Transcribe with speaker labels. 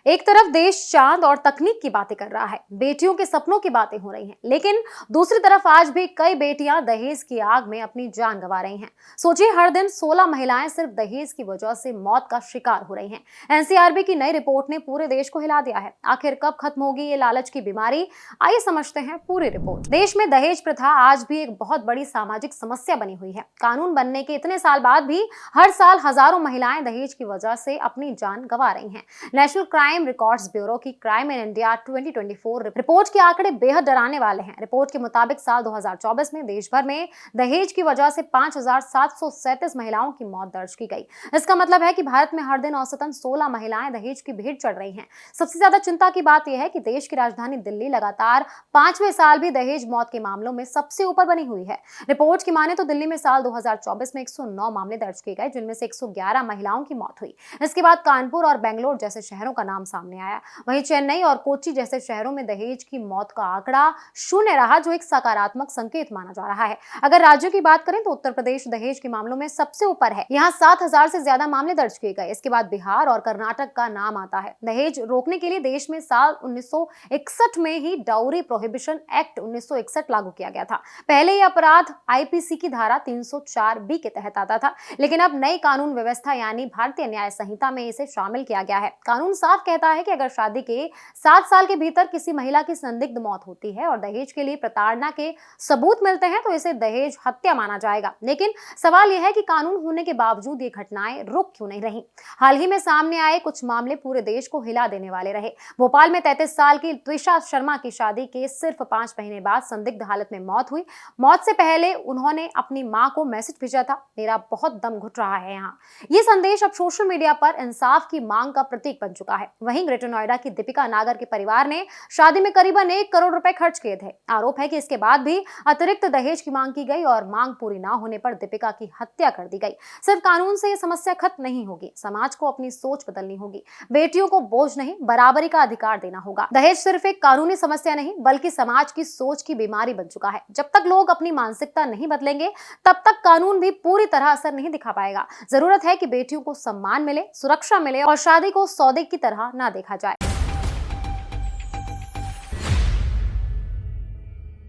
Speaker 1: एक तरफ देश चांद और तकनीक की बातें कर रहा है, बेटियों के सपनों की बातें हो रही हैं, लेकिन दूसरी तरफ आज भी कई बेटियां दहेज की आग में अपनी जान गंवा रही हैं। सोचिए, हर दिन 16 महिलाएं सिर्फ दहेज की वजह से मौत का शिकार हो रही हैं। एनसीआरबी की नई रिपोर्ट ने पूरे देश को हिला दिया है। आखिर कब खत्म होगी ये लालच की बीमारी? आइए समझते हैं पूरी रिपोर्ट। देश में दहेज प्रथा आज भी एक बहुत बड़ी सामाजिक समस्या बनी हुई है। कानून बनने के इतने साल बाद भी हर साल हजारों महिलाएं दहेज की वजह से अपनी जान गंवा रही हैं। नेशनल क्राइम रिकॉर्ड्स ब्यूरो की क्राइम इन इंडिया 2024 रिपोर्ट के आंकड़े बेहद डराने वाले हैं। रिपोर्ट के मुताबिक साल 2024 में देश भर में दहेज की वजह से 5,737 महिलाओं की मौत दर्ज की गई। इसका मतलब है कि भारत में हर दिन औसतन 16 महिलाएं दहेज की भेंट चढ़ रही हैं। सबसे ज्यादा चिंता की बात यह है कि देश की राजधानी दिल्ली लगातार 5वें साल भी दहेज मौत के मामलों में सबसे ऊपर बनी हुई है। रिपोर्ट की माने तो दिल्ली में साल 2024 में 109 मामले दर्ज किए गए, जिनमें से 111 महिलाओं की मौत हुई। इसके बाद कानपुर और बेंगलोर जैसे शहरों का नाम सामने आया। वहीं चेन्नई और कोच्चि जैसे शहरों में दहेज की मौत का आंकड़ा शून्य रहा, जो एक सकारात्मक संकेत माना जा रहा है। अगर राज्यों की बात करें तो उत्तर प्रदेश दहेज के मामलों में सबसे ऊपर है। यहाँ 7,000 से ज्यादा मामले दर्ज किए गए। इसके बाद बिहार और कर्नाटक का नाम आता है। दहेज रोकने के लिए देश में साल 1961 में ही डाउरी प्रोहिबिशन एक्ट 1961 लागू किया गया था। पहले यह अपराध आईपीसी की धारा 304 बी के तहत आता था, लेकिन अब नई कानून व्यवस्था यानी भारतीय न्याय संहिता में इसे शामिल किया गया है। कानून साफ कहता है कि अगर शादी के 7 साल के भीतर किसी महिला की संदिग्ध मौत होती है और दहेज के लिए प्रताड़ना के सबूत मिलते हैं तो इसे दहेज हत्या माना जाएगा। लेकिन सवाल यह है कि कानून होने के बावजूद ये घटनाएं रुक क्यों नहीं रही। हाल ही में सामने आए कुछ मामले पूरे देश को हिला देने वाले रहे। भोपाल में 33 साल की त्विषा शर्मा की शादी के सिर्फ 5 महीने बाद संदिग्ध हालत में मौत हुई। मौत से पहले उन्होंने अपनी मां को मैसेज भेजा था, मेरा बहुत दम घुट रहा है यहाँ। ये संदेश अब सोशल मीडिया पर इंसाफ की मांग का प्रतीक बन चुका है। वहीं ग्रेटर नोएडा की दीपिका नागर के परिवार ने शादी में करीबन 1 करोड़ रुपए खर्च किए थे। आरोप है कि इसके बाद भी अतिरिक्त दहेज की मांग की गई और मांग पूरी ना होने पर दीपिका की हत्या कर दी गई। सिर्फ कानून से ये समस्या खत्म नहीं होगी, समाज को अपनी सोच बदलनी होगी। बेटियों को बोझ नहीं, बराबरी का अधिकार देना होगा। दहेज सिर्फ एक कानूनी समस्या नहीं बल्कि समाज की सोच की बीमारी बन चुका है। जब तक लोग अपनी मानसिकता नहीं बदलेंगे तब तक कानून भी पूरी तरह असर नहीं दिखा पाएगा। जरूरत है कि बेटियों को सम्मान मिले, सुरक्षा मिले और शादी को सौदे की तरह ना देखा जाए।